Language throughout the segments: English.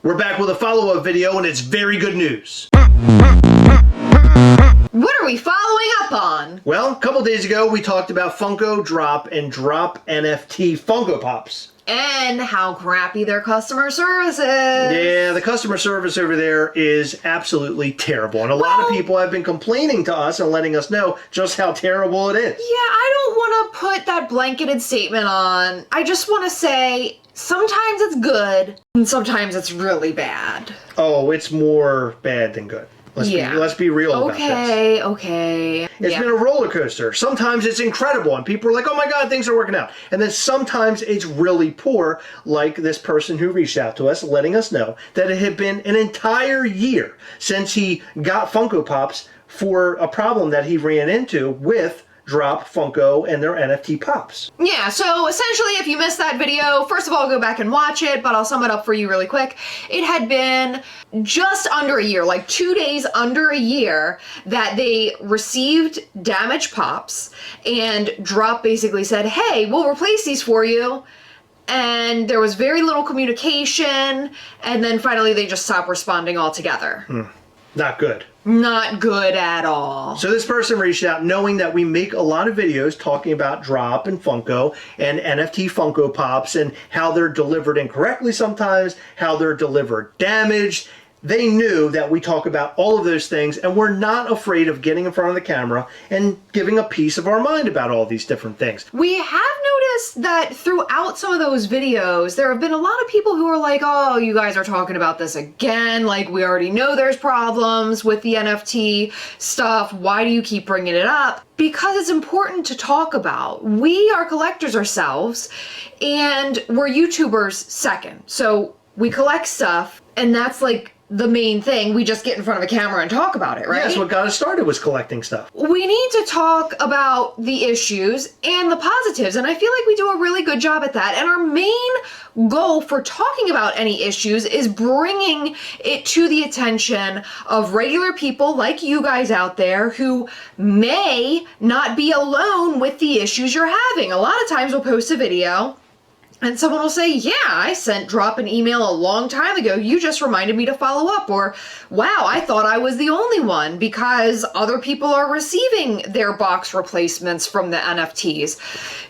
We're back with a follow-up video, and it's very good news. What are we following up on? Well, a couple days ago, we talked about Funko, Droppp, and Droppp NFT Funko Pops. And how crappy their customer service is. Yeah, the customer service over there is absolutely terrible. And a lot of people have been complaining to us and letting us know just how terrible it is. Yeah, I don't want to put that blanketed statement on. I just want to say sometimes it's good and sometimes it's really bad. Oh, it's more bad than good. Let's be real about this. Okay. It's been a roller coaster. Sometimes it's incredible and people are like, oh my God, things are working out. And then sometimes it's really poor, like this person who reached out to us letting us know that it had been an entire year since he got Funko Pops for a problem that he ran into with Droppp, Funko, and their NFT Pops. Yeah, so essentially if you missed that video, first of all, go back and watch it, but I'll sum it up for you really quick. It had been just under a year, like 2 days under a year, that they received damaged Pops, and Droppp basically said, hey, we'll replace these for you. And there was very little communication, and then finally they just stopped responding altogether. Not good. Not good at all. So this person reached out knowing that we make a lot of videos talking about Droppp and Funko and NFT Funko Pops and how they're delivered incorrectly sometimes, how they're delivered damaged. They knew that we talk about all of those things, and we're not afraid of getting in front of the camera and giving a piece of our mind about all these different things. We have noticed that throughout some of those videos, there have been a lot of people who are like, oh, you guys are talking about this again. Like, we already know there's problems with the NFT stuff. Why do you keep bringing it up? Because it's important to talk about. We are collectors ourselves, and we're YouTubers second. So we collect stuff, and that's like the main thing. We just get in front of a camera and talk about it, right? Yes, what got us started was collecting stuff. We need to talk about the issues and the positives, and I feel like we do a really good job at that. And our main goal for talking about any issues is bringing it to the attention of regular people like you guys out there who may not be alone with the issues you're having. A lot of times we'll post a video and someone will say, yeah, I sent Droppp an email a long time ago. You just reminded me to follow up. Or, wow, I thought I was the only one because other people are receiving their box replacements from the NFTs.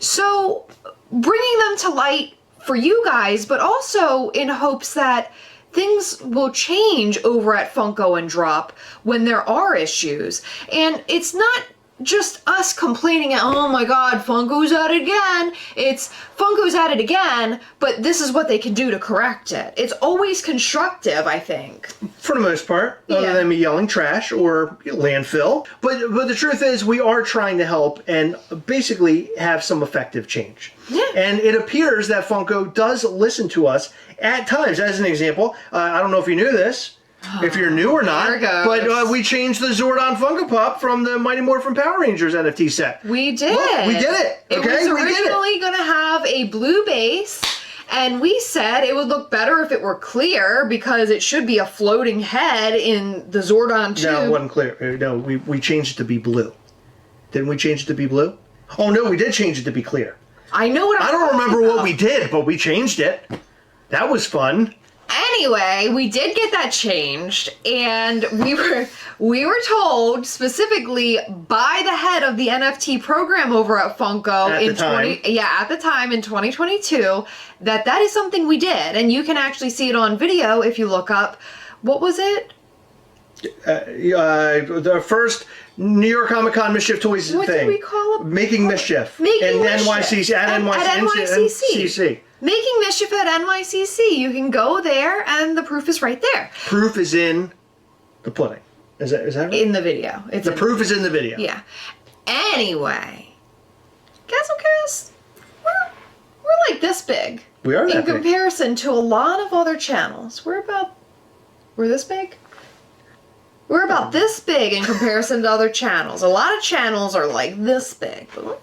So bringing them to light for you guys, but also in hopes that things will change over at Funko and Droppp when there are issues. And it's not just us complaining, oh my God, Funko's at it again. It's Funko's at it again, but this is what they can do to correct it. It's always constructive, I think. For the most part, other than me yelling trash or landfill. But the truth is, we are trying to help and basically have some effective change. Yeah. And it appears that Funko does listen to us at times. As an example, I don't know if you knew this, if you're new or not, but we changed the Zordon Funko Pop from the Mighty Morphin Power Rangers NFT set. We did. Look, we did it. It was originally going to have a blue base, and we said it would look better if it were clear because it should be a floating head in the Zordon tube. No, it wasn't clear. No, we changed it to be blue. Didn't we change it to be blue? Oh no, we did change it to be clear. I know what I'm I don't remember about. what we did, but we changed it. That was fun. Anyway, we did get that changed, and we were told specifically by the head of the NFT program over at Funko at the time in 2022 that is something we did, and you can actually see it on video if you look up. What was it? The first New York Comic Con Mischief Toys thing. What did we call it? Making Mischief. Making Mischief. NYCC, at NYCC. Making Mischief at NYCC. You can go there, and the proof is right there. Proof is in the pudding. Is that right? In the video. The proof is in the video. Yeah. Anyway, Gastlecast, we're like this big. We are that big. In comparison to a lot of other channels. We're this big? We're about this big in comparison to other channels. A lot of channels are like this big, but we're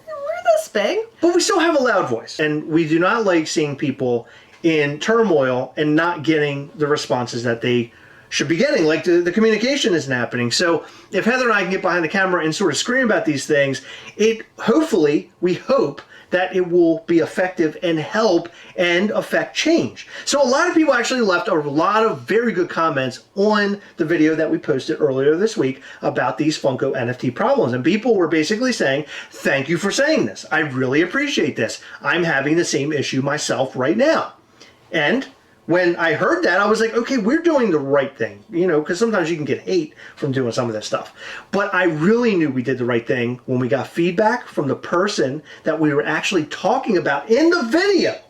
this big. But we still have a loud voice. And we do not like seeing people in turmoil and not getting the responses that they should be getting. Like the communication isn't happening. So if Heather and I can get behind the camera and sort of scream about these things, we hope that it will be effective and help and affect change. So a lot of people actually left a lot of very good comments on the video that we posted earlier this week about these Funko NFT problems. And people were basically saying, thank you for saying this. I really appreciate this. I'm having the same issue myself right now. And when I heard that, I was like, okay, we're doing the right thing, you know, because sometimes you can get hate from doing some of this stuff. But I really knew we did the right thing when we got feedback from the person that we were actually talking about in the video.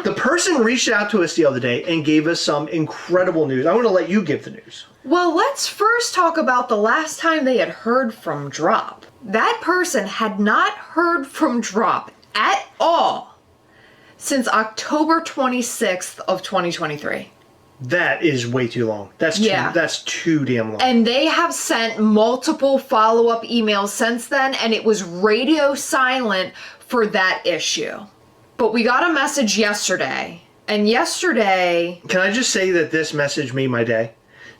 The person reached out to us the other day and gave us some incredible news. I want to let you give the news. Well, let's first talk about the last time they had heard from Droppp. That person had not heard from Droppp at all since October 26th of 2023. That is way too long. That's too damn long. And they have sent multiple follow-up emails since then, and it was radio silent for that issue. But we got a message yesterday, and yesterday... Can I just say that this message made my day?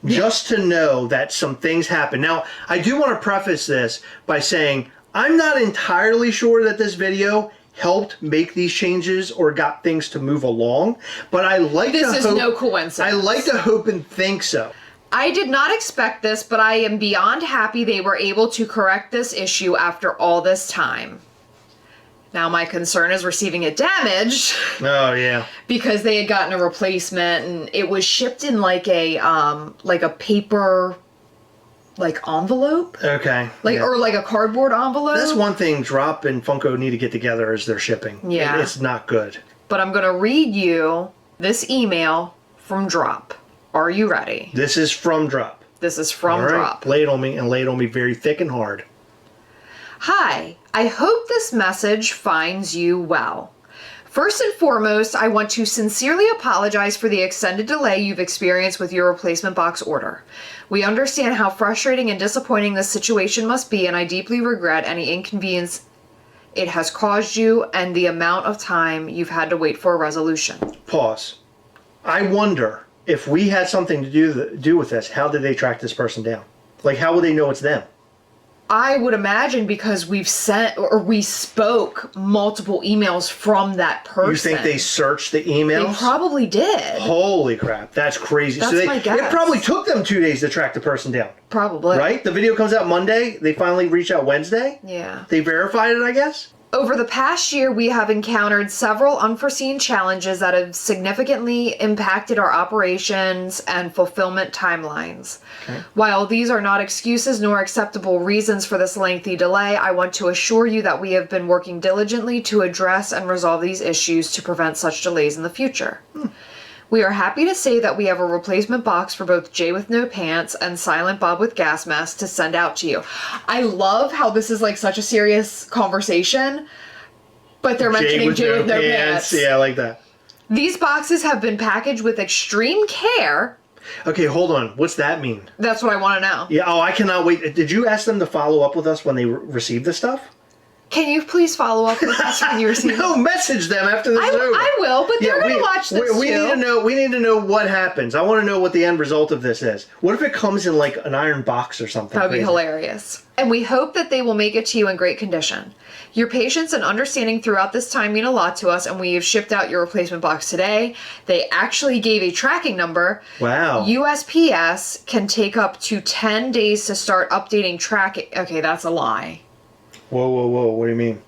Just to know that some things happen. Now, I do want to preface this by saying I'm not entirely sure that this video helped make these changes or got things to move along, but I like to hope... This is no coincidence. I like to hope and think so. I did not expect this, but I am beyond happy they were able to correct this issue after all this time. Now my concern is receiving it damaged. Oh yeah. Because they had gotten a replacement and it was shipped in like a paper envelope. Okay. Or like a cardboard envelope. That's one thing Droppp and Funko need to get together is their shipping. Yeah. It's not good. But I'm gonna read you this email from Droppp. Are you ready? This is from Droppp. This is from All right. Droppp. Lay it on me, and lay it on me very thick and hard. Hi, I hope this message finds you well. First and foremost, I want to sincerely apologize for the extended delay you've experienced with your replacement box order. We understand how frustrating and disappointing this situation must be, and I deeply regret any inconvenience it has caused you and the amount of time you've had to wait for a resolution. Pause. I wonder if we had something to do with this, how did they track this person down? Like, how would they know it's them? I would imagine because we spoke multiple emails from that person. You think they searched the emails? They probably did. Holy crap, that's crazy. That's my guess. It probably took them 2 days to track the person down. Probably. Right? The video comes out Monday. They finally reach out Wednesday. Yeah. They verified it, I guess? Over the past year, we have encountered several unforeseen challenges that have significantly impacted our operations and fulfillment timelines. Okay. While these are not excuses nor acceptable reasons for this lengthy delay, I want to assure you that we have been working diligently to address and resolve these issues to prevent such delays in the future. We are happy to say that we have a replacement box for both Jay with No Pants and Silent Bob with Gas Mask to send out to you. I love how this is like such a serious conversation, but they're mentioning Jay with No Pants. Yeah, I like that. These boxes have been packaged with extreme care. Okay, hold on. What's that mean? That's what I want to know. Yeah, I cannot wait. Did you ask them to follow up with us when they received this stuff? Can you please follow up with us when you receive it? No, message them after this is over. I will, but they're going to watch this we too. We need to know what happens. I want to know what the end result of this is. What if it comes in like an iron box or something? That would be hilarious. And we hope that they will make it to you in great condition. Your patience and understanding throughout this time mean a lot to us, and we have shipped out your replacement box today. They actually gave a tracking number. Wow. USPS can take up to 10 days to start updating tracking. Okay, that's a lie. Whoa, whoa, whoa. What do you mean?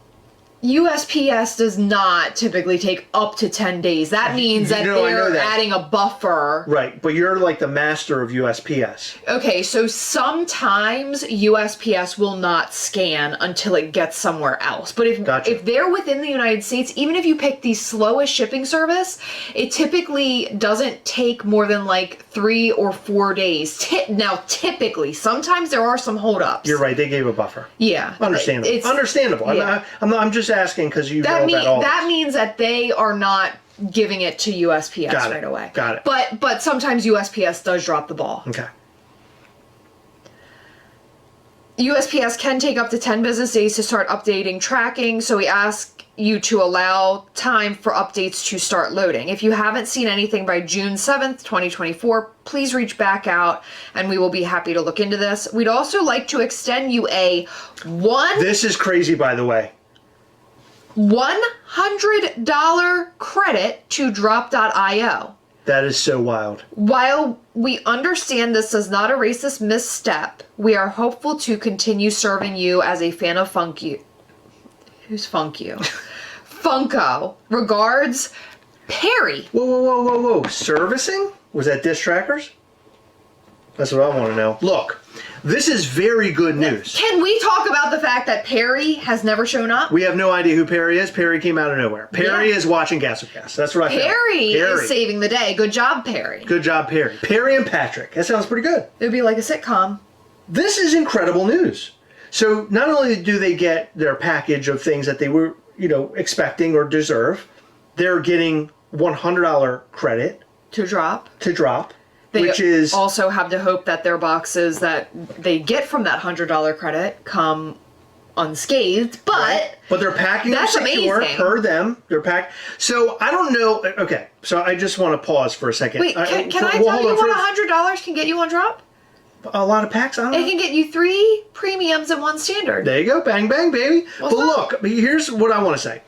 USPS does not typically take up to 10 days. That means that they're adding a buffer. Right, but you're like the master of USPS. Okay, so sometimes USPS will not scan until it gets somewhere else. But if they're within the United States, even if you pick the slowest shipping service, it typically doesn't take more than like 3 or 4 days. Now, typically, sometimes there are some holdups. You're right, they gave a buffer. Yeah. Understandable. Understandable. Yeah. I'm just asking because you know about all that means that they are not giving it to USPS right away. Got it. But sometimes USPS does drop the ball. Okay. USPS can take up to 10 business days to start updating tracking, so we ask you to allow time for updates to start loading. If you haven't seen anything by June 7th, 2024, please reach back out and we will be happy to look into this. We'd also like to extend you a This is crazy, by the way. $100 credit to Droppp.io. That is so wild. While we understand this does not erase this misstep, we are hopeful to continue serving you as a fan of Funky. Who's Funky? Funko. Regards, Perry. Whoa. Servicing? Was that disc trackers? That's what I want to know. Look, this is very good news. Can we talk about the fact that Perry has never shown up? We have no idea who Perry is. Perry came out of nowhere. Perry is watching Gastlecast. That's right. Perry is saving the day. Good job, Perry. Good job, Perry. Perry and Patrick. That sounds pretty good. It would be like a sitcom. This is incredible news. So not only do they get their package of things that they were, expecting or deserve, they're getting $100 credit to Droppp. They which is also have to hope that their boxes that they get from that $100 credit come unscathed, but right. But they're packing them secure amazing. Per them. They're packed. So I don't know. Okay, so I just want to pause for a second. Wait, can I tell you what $100 can get you on Droppp? A lot of packs. I don't know. It can get you 3 premiums and 1 standard. There you go, bang bang, baby. What's but up? Look, here's what I want to say.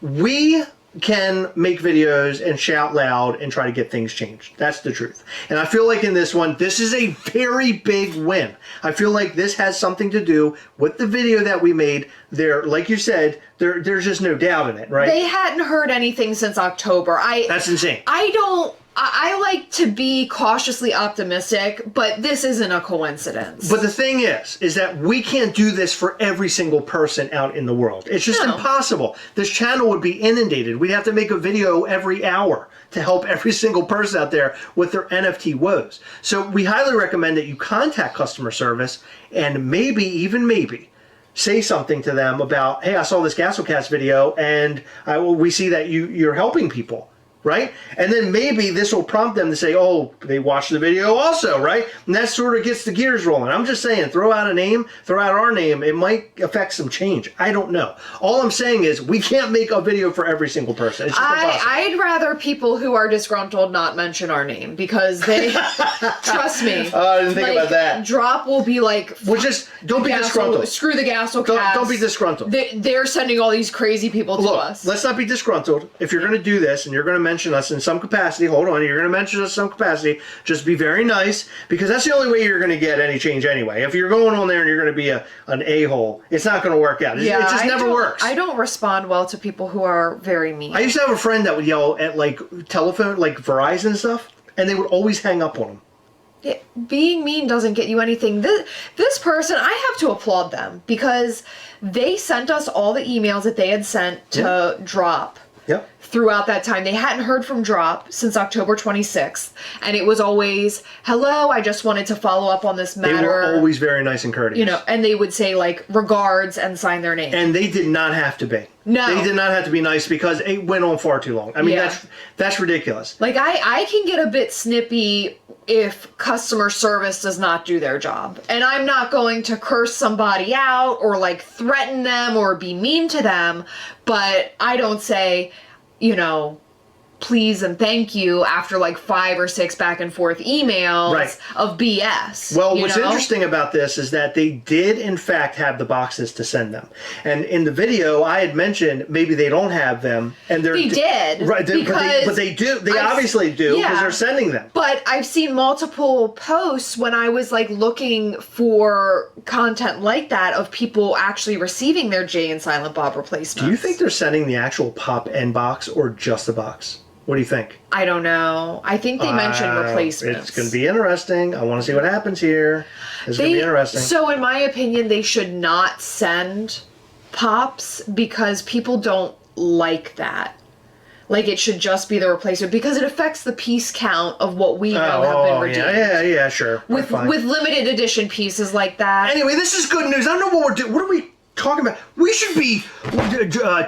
We can make videos and shout loud and try to get things changed. That's the truth. And I feel like in this one, this is a very big win. I feel like this has something to do with the video that we made. There, like you said, there's just no doubt in it, right? They hadn't heard anything since October. That's insane. I like to be cautiously optimistic, but this isn't a coincidence. But the thing is that we can't do this for every single person out in the world. It's just impossible. This channel would be inundated. We'd have to make a video every hour to help every single person out there with their NFT woes. So we highly recommend that you contact customer service and maybe say something to them about, hey, I saw this Gastlecast video and we see that you're helping people. Right? And then maybe this will prompt them to say, oh, they watched the video also, right? And that sort of gets the gears rolling. I'm just saying, throw out our name. It might affect some change. I don't know. All I'm saying is we can't make a video for every single person. It's just impossible. I'd rather people who are disgruntled not mention our name because they, trust me. I didn't think about that. Droppp will be like, well, just don't be disgruntled. Screw the Gastlecast. Don't be disgruntled. They're sending all these crazy people to us. Let's not be disgruntled. If you're going to do this and you're going to mention us in some capacity, hold on, you're going to mention us in some capacity, just be very nice, because that's the only way you're going to get any change anyway. If you're going on there and you're going to be an a-hole, it's not going to work out. It just never works. I don't respond well to people who are very mean. I used to have a friend that would yell at telephone, Verizon and stuff, and they would always hang up on him. Being mean doesn't get you anything. This person, I have to applaud them because they sent us all the emails that they had sent to Droppp. Yep. Throughout that time. They hadn't heard from Droppp since October 26th. And it was always, hello, I just wanted to follow up on this matter. They were always very nice and courteous. And they would say, regards and sign their name. And they did not have to be. No. They did not have to be nice because it went on far too long. I mean, that's ridiculous. I can get a bit snippy if customer service does not do their job. And I'm not going to curse somebody out or threaten them or be mean to them, but I don't say, please and thank you after 5 or 6 back and forth emails of BS. Well, what's interesting about this is that they did in fact have the boxes to send them. And in the video I had mentioned maybe they don't have them and they did. Right, but they do. They obviously do because they're sending them. But I've seen multiple posts when I was looking for content like that of people actually receiving their Jay and Silent Bob replacements. Do you think they're sending the actual Pop N box or just the box? What do you think? I don't know. I think they mentioned replacements. It's going to be interesting. I want to see what happens here. It's going to be interesting. So in my opinion, they should not send Pops because people don't like that. It should just be the replacement because it affects the piece count of what we know have been redeemed. Yeah, sure. With limited edition pieces like that. Anyway, this is good news. I don't know what we're doing. What are we talking about? We should be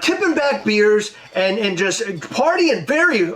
tipping back beers and just partying very,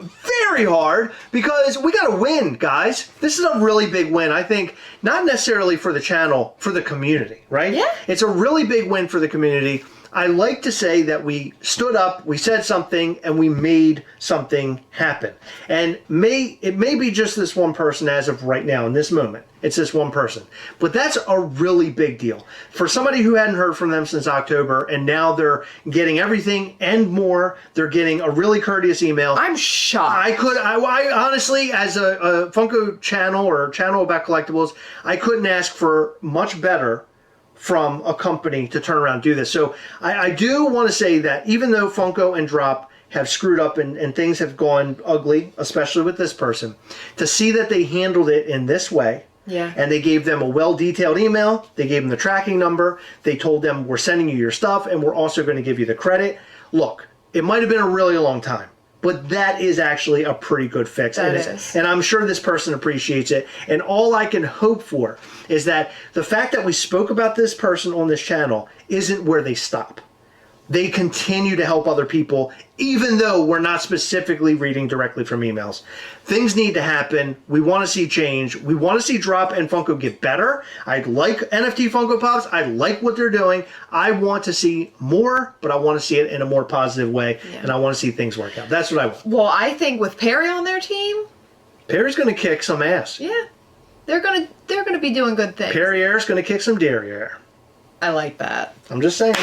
very hard because we got to win, guys. This is a really big win. I think not necessarily for the channel, for the community, right? Yeah. It's a really big win for the community. I like to say that we stood up, we said something, and we made something happen. And it may be just this one person as of right now in this moment. It's this one person. But that's a really big deal. For somebody who hadn't heard from them since October, and now they're getting everything and more, they're getting a really courteous email. I'm shocked. I honestly, as a Funko channel or a channel about collectibles, I couldn't ask for much better from a company to turn around and do this. So I do want to say that even though Funko and Droppp have screwed up and things have gone ugly, especially with this person, to see that they handled it in this way, and they gave them a well-detailed email, they gave them the tracking number, they told them, we're sending you your stuff and we're also going to give you the credit. Look, it might have been a really long time, but that is actually a pretty good fix. And I'm sure this person appreciates it. And all I can hope for is that the fact that we spoke about this person on this channel isn't where they stop. They continue to help other people, even though we're not specifically reading directly from emails. Things need to happen. We want to see change. We want to see Droppp and Funko get better. I like NFT Funko Pops. I like what they're doing. I want to see more, but I want to see it in a more positive way, and I want to see things work out. That's what I want. Well, I think with Perry on their team, Perry's going to kick some ass. Yeah, they're gonna be doing good things. Perrier's going to kick some derriere. I like that. I'm just saying.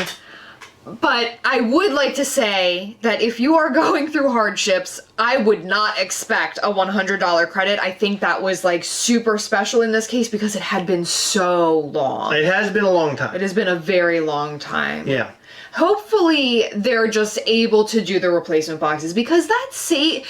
But I would like to say that if you are going through hardships, I would not expect a $100 credit. I think that was like super special in this case because it had been so long. It has been a long time. It has been a very long time. Yeah. Hopefully they're just able to do the replacement boxes because they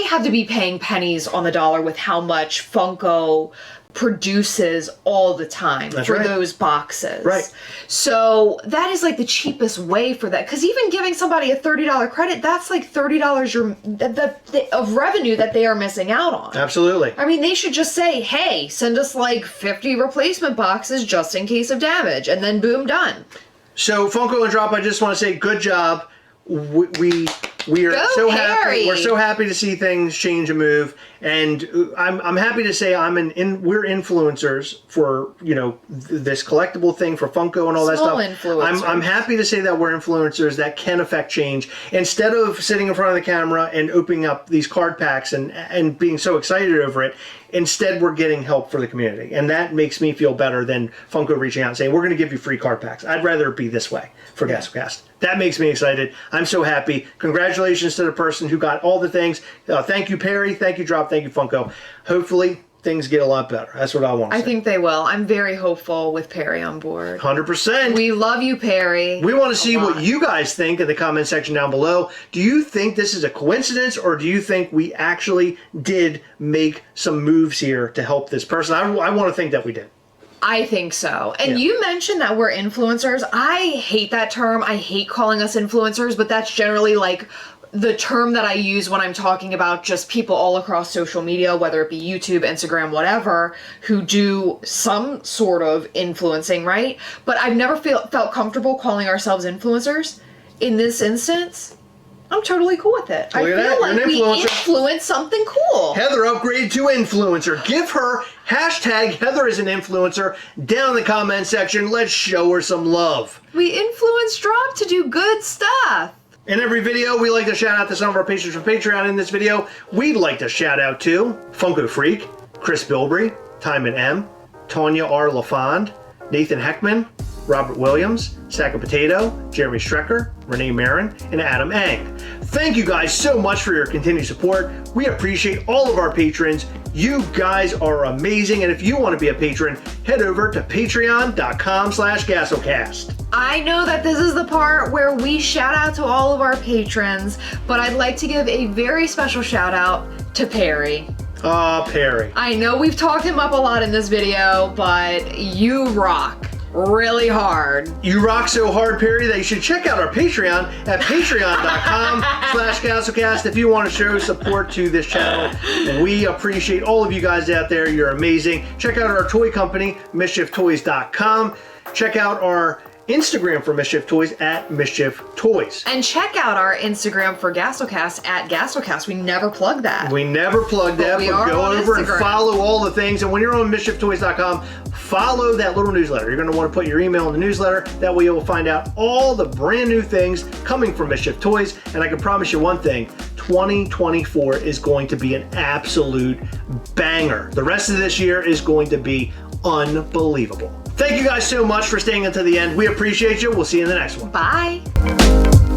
have to be paying pennies on the dollar with how much Funko produces all the time those boxes. Right. So that is like the cheapest way for that. Because even giving somebody a $30 credit, that's like $30 of revenue that they are missing out on. Absolutely. I mean, they should just say, hey, send us like 50 replacement boxes just in case of damage. And then boom, done. So Funko and Droppp, I just want to say good job. We are so happy. We're so happy to see things change and move, and I'm happy to say we're influencers for this collectible thing for Funko and all that stuff. Influencers. I'm happy to say that we're influencers that can affect change instead of sitting in front of the camera and opening up these card packs and being so excited over it. Instead, we're getting help for the community, and that makes me feel better than Funko reaching out and saying, we're going to give you free card packs. I'd rather it be this way for Gastlecast. That makes me excited. I'm so happy. Congratulations to the person who got all the things. Thank you, Perry. Thank you, Droppp. Thank you, Funko. Hopefully, things get a lot better. That's what I want to say. I think they will. I'm very hopeful with Perry on board. 100%. We love you, Perry. We want to see what you guys think in the comment section down below. Do you think this is a coincidence, or do you think we actually did make some moves here to help this person? I want to think that we did. I think so. And you mentioned that we're influencers. I hate that term. I hate calling us influencers, but that's generally like the term that I use when I'm talking about just people all across social media, whether it be YouTube, Instagram, whatever, who do some sort of influencing, right? But I've never felt comfortable calling ourselves influencers. In this instance, I'm totally cool with it. I feel like we influence something cool. Heather upgraded to influencer. Give her hashtag Heather is an influencer down in the comment section. Let's show her some love. We influence Droppp to do good stuff. In every video, we like to shout out to some of our patrons from Patreon. In this video, we'd like to shout out to Funko Freak, Chris Bilbrey, Timon M, Tanya R. LaFond, Nathan Heckman, Robert Williams, Sack of Potato, Jeremy Strecker, Renee Marin, and Adam Ang. Thank you guys so much for your continued support. We appreciate all of our patrons. You guys are amazing, and if you want to be a patron, head over to patreon.com/Gastlecast. I know that this is the part where we shout out to all of our patrons, but I'd like to give a very special shout out to Perry. Perry. I know we've talked him up a lot in this video, but you rock really hard. You rock so hard, Perry, that you should check out our Patreon at patreon.com/Gastlecast if you want to show support to this channel. We appreciate all of you guys out there. You're amazing. Check out our toy company, MISCHIEFtoys.com. Check out our Instagram for Mischief Toys at Mischief Toys. And check out our Instagram for Gastlecast at Gastlecast. We never plug that. We never plug that, but go over and follow all the things. And when you're on MischiefToys.com, follow that little newsletter. You're going to want to put your email in the newsletter. That way you will find out all the brand new things coming from Mischief Toys. And I can promise you one thing, 2024 is going to be an absolute banger. The rest of this year is going to be unbelievable. Thank you guys so much for staying until the end. We appreciate you. We'll see you in the next one. Bye.